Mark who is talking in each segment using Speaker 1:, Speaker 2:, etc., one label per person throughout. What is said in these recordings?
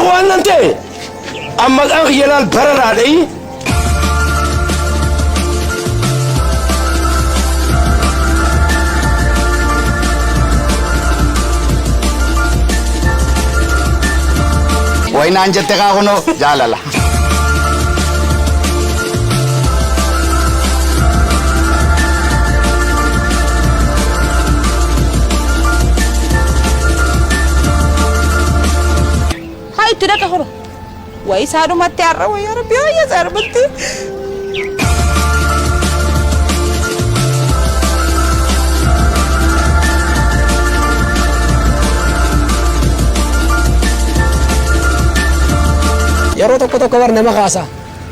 Speaker 1: أخوان أنت أما الأغيال البرر علي
Speaker 2: وين أنجت تقاغنو جاللا
Speaker 3: هاي تلاقي هرو ويسارو ما تعرف يا ربي يا زربتي
Speaker 4: يا رو تكو تكو ورنا مخاسا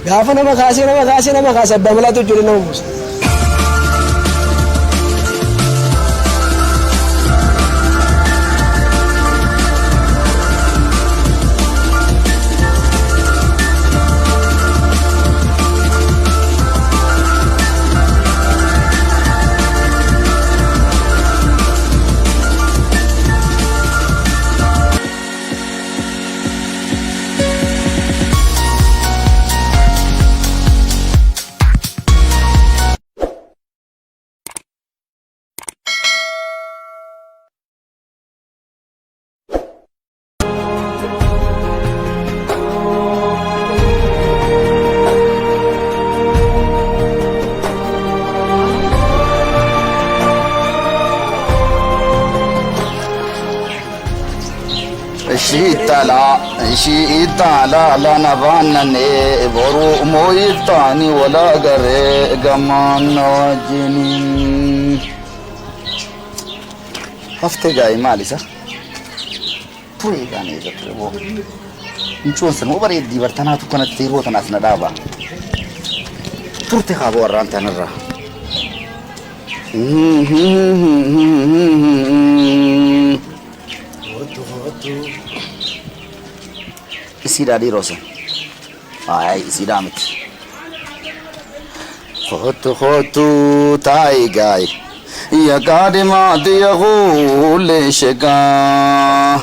Speaker 4: غافنا مخاسي بملا تجري نومس شيطان لا نبانني برو مويتاني ولا غري غمان وجنين هفته جاي مالي صح توي غاني زتربو نشون سنو بري دي برتنا تو كانت تيرو تناس ندابا ترتي خابو وران تنرا سيدا دي روسا اي سيدا مت خطو تاي جاي يا قادما ديغول شقا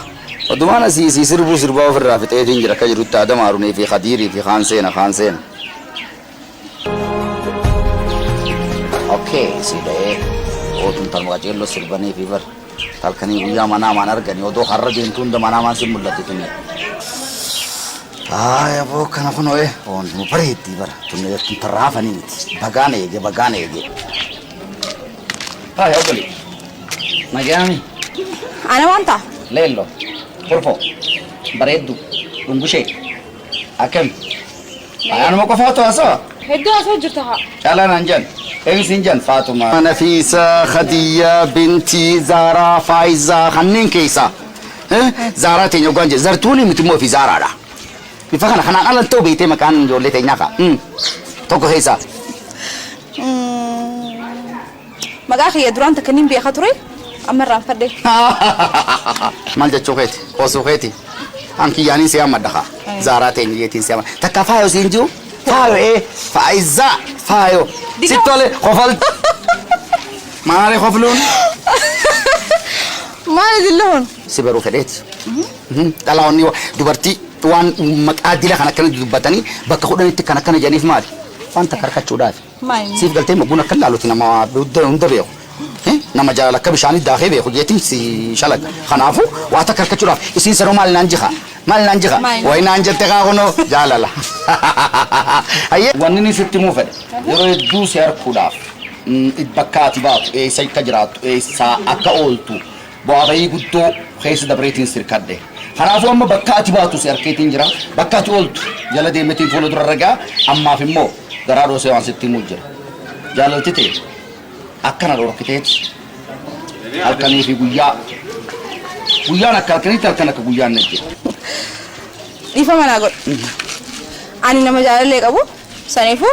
Speaker 4: ودوانا سي سربو في الرافت اي دينجرا كجرو تادا ماروني في خديري في خانسين اوكي سيدا او تنتر مواجهلو سرباني فيفر تالكني ويا منا ارغني ودو خرجين تون دمانا ما سملتي تني يا بو كان فنو ايه اون مبريتي برا تني ترافني بغاني يجي يا ابلي ما جامي
Speaker 3: انا وانت
Speaker 2: ليلو كورفو بريدو بنبوشي اكم انا ما كفاتو اسا
Speaker 3: هدو اسجرتها
Speaker 2: يلا ننجن ايه سنجن فاطمه نفيسه خديه بنتي زارا فايزه خنين كيسا زارا تينو غانجي زرتوني متمو في زارا دا بفخنا خنا على التوبه تي مكان جولي تيناكا توكو هيسا
Speaker 3: مغاخي دران تكنين بي خطري امر فدي
Speaker 2: مالجا چوكيتي اوسوكيتي انكي يعني سيا مدخا زارا تيني يتي سيا تكافايو سينجو فايو ايه فايزا فايو ستولي خفل ما علي خفلون
Speaker 3: ما يدلون
Speaker 2: سيبرو فديت دلاوني دوبرتي وان مقادله كان كان دبتني بك خدني كان كان جانيف مال فانت كركچو داف سيف قلتي مبونا كلالو تنما ودبيو نما جالا كبشاني داخي بيخو جيتي سي شلك خنافو واتا كركچو داف اسين سرو مال نانجخا وين انجت غاغنو جالالا اي ونني ستمو فد يرو دوس يار كوداف اتبكاتي بات اي سي كجرات اي سا اكاولتو بوابي غدو خيس دبريتين سيركده خنافو أما بكاتي باتو سيركيتين جرا بكاتي قلت جل ديمتين فولو دررجع أما في مو درارو سيوان ستي مجر جل تتي أكنا لو ركتيت أكني في بويا نكالكني تلكنا كبويا نجي
Speaker 3: إيفا ما نقول أنا نما جال لك أبو سنيفو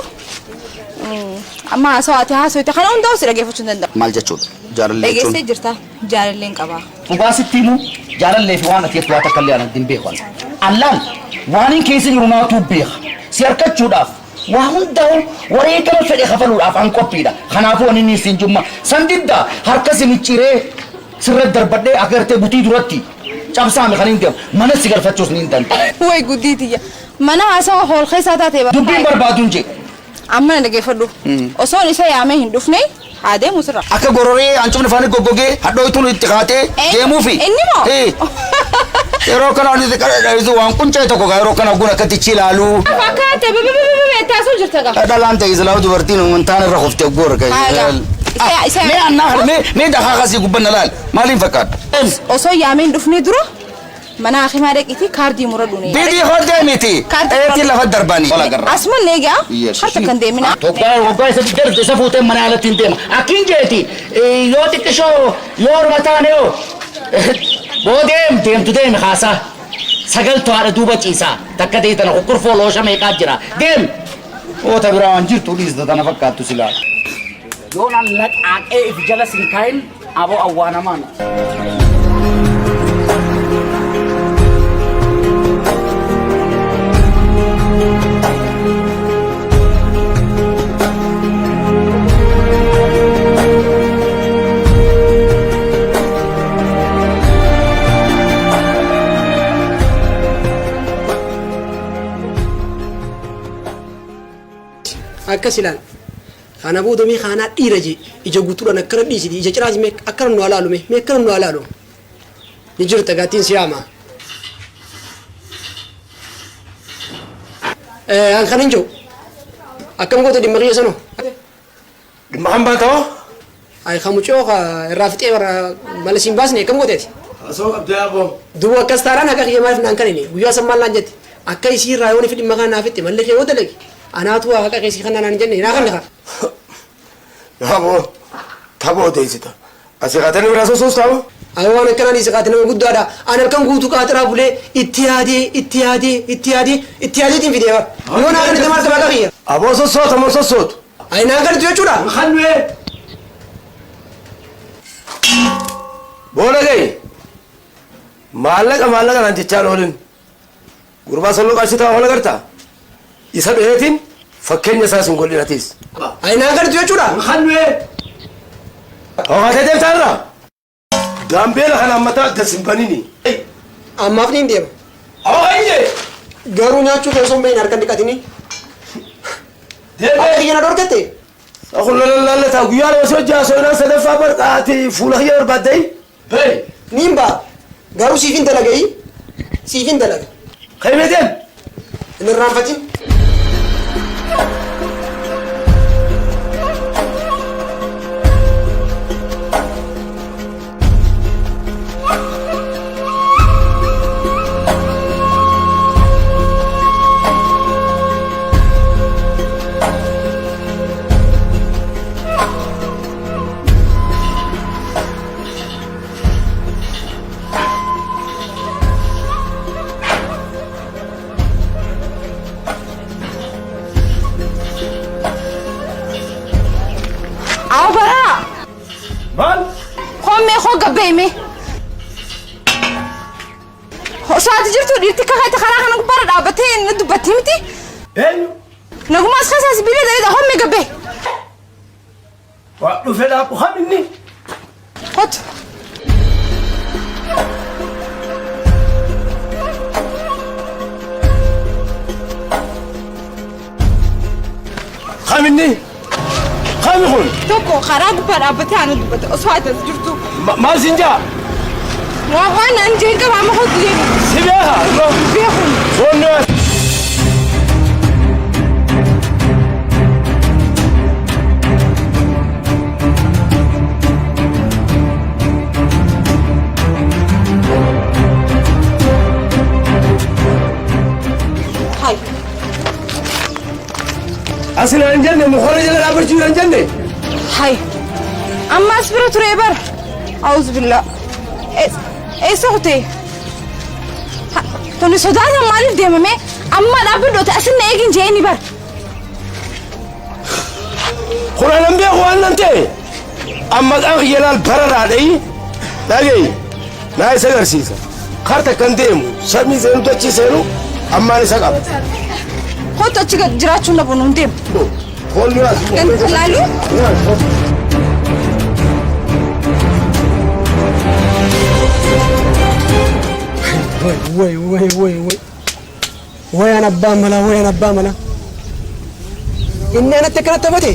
Speaker 3: أما سواتها سويت خنا وندو سيرجع فشون
Speaker 2: مال جتشود جارل لي
Speaker 3: إيه سيجرتا جارل لين كبا
Speaker 2: وباس تيمو جارل لي فوانا كيف واتا كليانا دين بيخوان اللان وانين كيسي يرونا تو بيخ سيركت شوداف وهم داو وريكا الفريق خفلوا أفان كوبيدا خنافو أني سنجوما سنديدا هركسي نيشيري سر الدربدة أكرت بوتي دراتي cabsaame kan hin deemu mana si galfachuus ni hin danda'u.
Speaker 3: Way gudditiya. Mana haasawa hool keessa taatee ba.
Speaker 2: Dubbiin barbaadu hin jedhu.
Speaker 3: Amma na dhaggeeffadhu. Osoon isa yaamee hin dhufne haa deemu sirra.
Speaker 2: Akka gororee hancufni faanii goggogee hadhooytuun itti kaatee deemuufi.
Speaker 3: Inni moo?
Speaker 2: Yeroo kana waan quncee tokko yeroo kana gun akkatti ichi ilaalu.
Speaker 3: Fakkaate taasuu jirta qaba.
Speaker 2: Dhalaan ta'e islaa dubartiin wantaan irra qoftee goor ka'e. Mee annaa mee dhahaa kasii gubbanna laal maaliin fakkaata?
Speaker 3: Osoo yaamee hin dhufne dura mana hakimaa dhaqiitii kaardii muradhu ne.
Speaker 2: Bidii hodee miti. Eetii lafa darbanii.
Speaker 3: Asuma neegaa harka kan deemina.
Speaker 2: Waggaa isa jarti isa fuutee mana alatti hin deema. Akkiin jeeti yoo xiqqishoo yoo orma taane yoo deemtu deemi haasaa. Sagaltu haadha duuba ciisaa takka ta'e tana kokkorfoo loosha meeqaa jira deemi. Oota biraa waan jirtu dhiisita tana fakkaattu silaa. Yoonaan laqaaqee if jala sin kaa'in aboo awwaanamaan.
Speaker 5: Akka silaan kana booda mee kana dhiira je ija guutuudhaan akkana dhiisiti ija ciraas mee akkana nu alaalu mee akkana nu alaalu ni jirta gaatiin siyaama an kan injo akkam goota dhimma qiyya sanoo
Speaker 1: Dhimma kan baatoo?
Speaker 5: ay kamucoo ka irraa fixee mala siin baasne akkam gooteeti
Speaker 1: Asoo qabdee aboo.
Speaker 5: duuba akkas taaraan akka kiyya maaliif naan kanini guyyaa san maal naan jette akka isii irraa yoon fi dhimma kana naaf itti mallee kee yoo dalagi anaatu haqa keessi kana naan jenne naa kan dhaqa
Speaker 1: Aboo taboo deessita. Asii qaatanii biraa sosoos taa'u?
Speaker 5: ay waan akkana ni saqaate nama guddaadha an halkan guutuu qaatiraa bulee itti yaadeetiin fidee bara yoo naa kanatti maal qabaa qabiyya
Speaker 1: Aboo sossoota moo sossootu?
Speaker 5: ay naa kanatti jechuudha
Speaker 1: Hanwee. Booda gahi. Maallaqa naan jechaan oolin. Gurbaa salloo qarshitaa oola gartaa? Isa dheetiin fakkeenya isaas hin godhinatis.
Speaker 5: ay naa kanatti jechuudha
Speaker 1: Hanwee. Hooqatee deemtaarraa? Gaambeela kana ammataa addas hin banini.
Speaker 5: ammaaf ni deema
Speaker 1: Hooqanyee.
Speaker 5: garuu nyaachuu keessoo hin bahin harkan dhiqatini akka kiyyana dhorkatte
Speaker 1: Akun lallataa guyyaa lama si hojjaa soonaan sadaffaa barqaati fuula kiyya barbaaddee. Bee.
Speaker 5: ni hin ba'a garuu siifin dalagayi siifin dalaga
Speaker 1: Kaymeeteen.
Speaker 5: hin irraanfatin
Speaker 3: Awa bara.
Speaker 1: Maal?
Speaker 3: Hommee hoo gabbeeme. Saati jirtu dhiirti kakate karaa kana gubbara dhaabbattee na dubbattii miti.
Speaker 1: Eenyu?
Speaker 3: Nagumaas kasaas bilee daleeda hommee gabbee.
Speaker 1: Waa dhufee dhaabbu haminni.
Speaker 3: Kottu.
Speaker 1: Haminni. Hami kun.
Speaker 3: Tokko karaa gubbaa dhaabbattee ana dubbatte osoo ati as jirtu.
Speaker 1: Maal siin jaa?
Speaker 3: Waan nan jeen qaba amma hojii deemu.
Speaker 1: Si beeka.
Speaker 3: Beekun.
Speaker 1: Foonnoo.
Speaker 3: Hai.
Speaker 1: Asina hin jenne mukoora jala dhaabbachuu hin jenne.
Speaker 3: Hai. Amma as bira ture bar. Auzu billah. Eessa kutee? Tuni sodaata maaliif deemame? Amma dhaabbadhoota asinna eegin jeeni bar.
Speaker 1: Kuna nan beeku waan nan ta'e. Amma qaan kiyya laal bararaadhayi. Dhagayi. Naa isa agarsiisa. Karta kan deemu samii seenu tochi seenu ammaan isa qaba.
Speaker 3: Kottu achi jiraachuun dhabu nuun deemu.
Speaker 1: Foonni as.
Speaker 3: Laalu?
Speaker 5: way ana abbaa mala inni anatti akkanatti taphate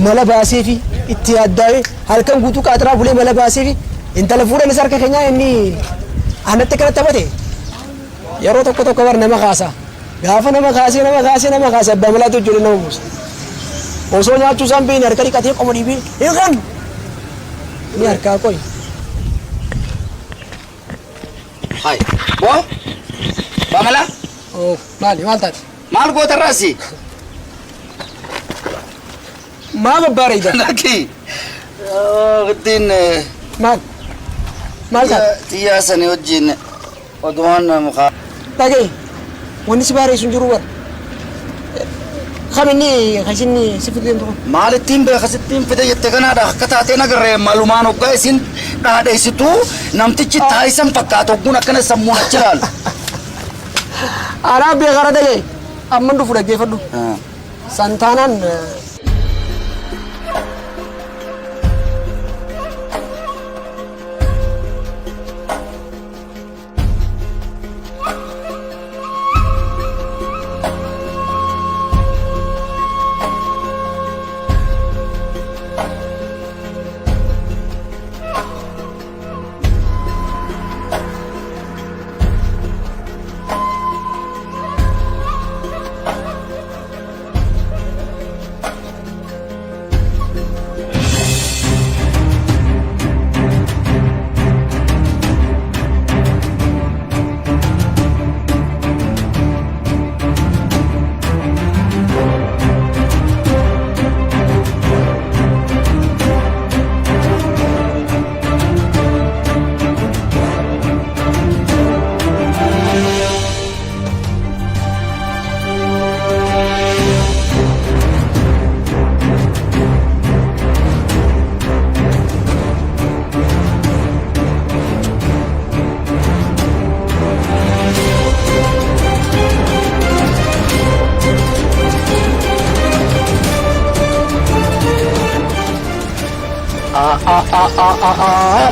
Speaker 5: mala baasee fi itti yaaddaa'e halkan guutuu qaxaraa bulee mala baasee fi intala fuudhan isa harka keenyaa inni anatti akkanatti taphate yeroo tokko bar nama kaasa gaafa nama kaasee abbaa malaatu ijoollee nama buusa osoo nyaachuu isaan beekne harka dhiqatee qoma dhiibee eegan ni harkaa qoy.
Speaker 2: Hai, boh, Bamala?
Speaker 5: Oh, maal taate?
Speaker 2: Maal goota raasi?
Speaker 5: Maa babbaara ija?
Speaker 2: Laki, ittiin
Speaker 5: maal taate?
Speaker 2: xiyyaa sanii wajjin odumaan mukaa.
Speaker 5: Dhagee, wanni si baareessu hin jiru bara. Kaminni kasinni si fideen tuqu.
Speaker 2: Maal ittiin beekasittiin fide jette kanaadha akka taatee nagarree malumaan hoggaa isin dhaadheessitu namtichi taayisan fakkaatu hogguun akkana sammuun achi ilaalu.
Speaker 5: Anaa beekara dhagee amman dhufu dhaggeeffadhu. Santaanaan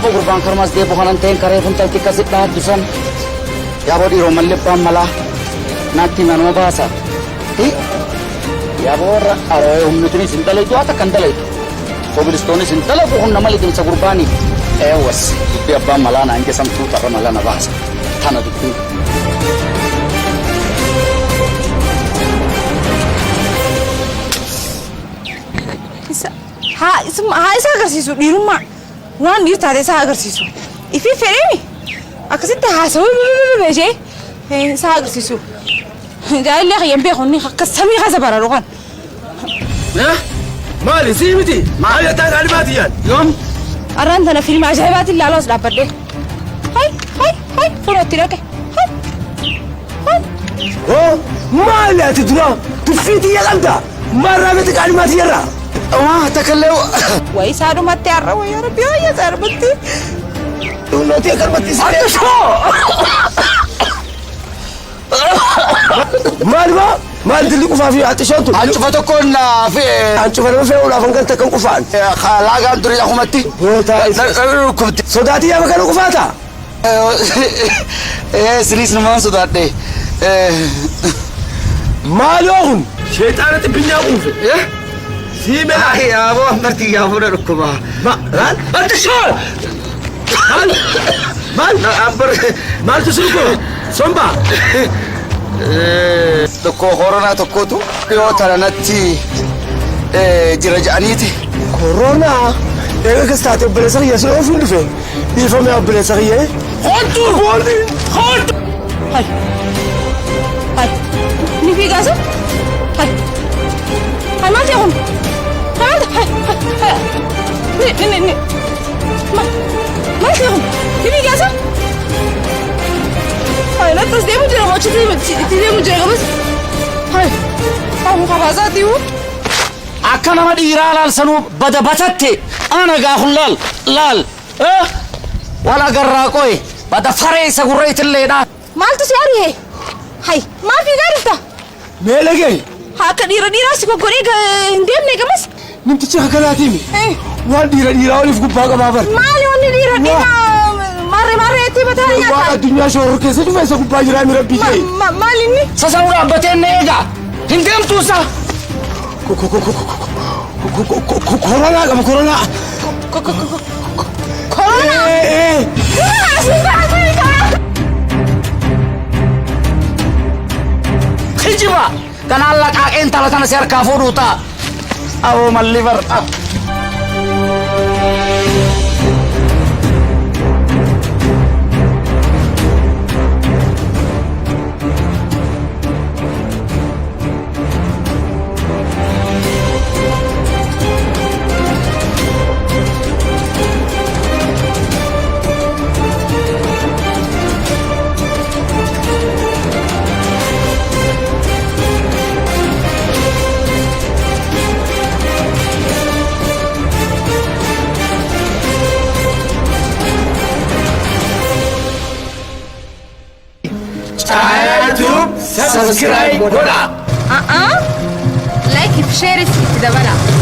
Speaker 2: Apa gurbaan karmas dia bukan anten karya pun tadi kasih dah dusan. Ya bodi romalle malah nanti mana bahasa. Ya bora aroy umnutuni sintala itu atau kandala itu. Kobilistoni sintala bukan nama lagi bisa gurbani. Was dia malah nanti sampai tak malah na bahasa. Tanah itu.
Speaker 3: isa agarsiisu dhiirummaa waan dhiir taate isa agarsiisu ifi fedheemi akkasitti haasawuu beeshee isa agarsiisu jaallee qayyaan beekonni akka samii kaasa bararu kan
Speaker 1: maali sii miti maali ataan alimaatiyaan
Speaker 2: yoom
Speaker 3: arraan tana fiilma ajaa'ibaatiin laaloos dhaabbadhee hay fuulootti dhaqe
Speaker 1: maali ati dura tuffiitii yaqamta marraa miti qaalimaatiyarraa
Speaker 2: wah takallew
Speaker 3: way saadu matte arra way rabbi ya sarbatti
Speaker 1: noti karbatti
Speaker 2: atasho
Speaker 1: mal dili kufafi atashantu
Speaker 2: anchu fatokon fi
Speaker 1: anchu fa wala fangal takan kufan
Speaker 2: khalaga duri ahumati
Speaker 1: kubti sodati ya makan kufata
Speaker 2: siris naman sodate
Speaker 1: malon shaytanat binya kufi
Speaker 2: سيبه يا ابو مرتي يا ابو ركبه
Speaker 1: ما تشال مال تسلكو سومبا
Speaker 2: تكو كورونا تكوتو يو ترنتي جرجانيتي
Speaker 1: كورونا ايه كستات بلسخ يسلو فين فين يفهم يا بلسخ يه خطو
Speaker 3: هاي نبي غازو هاي ما تيهم هاي ما تيهم نبي غازو هاي لا تصدق مجرد ما تدي مجرد بس هاي هم خبازاتي
Speaker 2: أكنا ما ديرا لال سنو بدا بتتة أنا قاهل لال ولا قراكوي بدا فريس قريت اللينا
Speaker 3: مالتو سياري هاي ما في غيرته
Speaker 1: ميلكي
Speaker 3: هاك ديرا سيكو كوريك ندمني كمس
Speaker 1: نمت تشيخ كلاتيمي وان ديرا ولي في قباقة بابر
Speaker 3: مالي وان ديرا marree itti bataa nyaata.
Speaker 1: Waan addunyaa shooror keessa dhufe isa gubbaa jiraa mi rabbii kee.
Speaker 3: Maal inni?
Speaker 2: Sasaru dhaabbatee inni eegaa. Hin deemtuusa.
Speaker 1: Koronaa qaba koronaa.
Speaker 3: Koronaa.
Speaker 2: Kijiba. Kanaan laqaaqeen tala tana si harkaa fuudhuu ta'a. Awoo malli bar'a.
Speaker 1: YouTube subscribe godha.
Speaker 3: Like if share it dabala.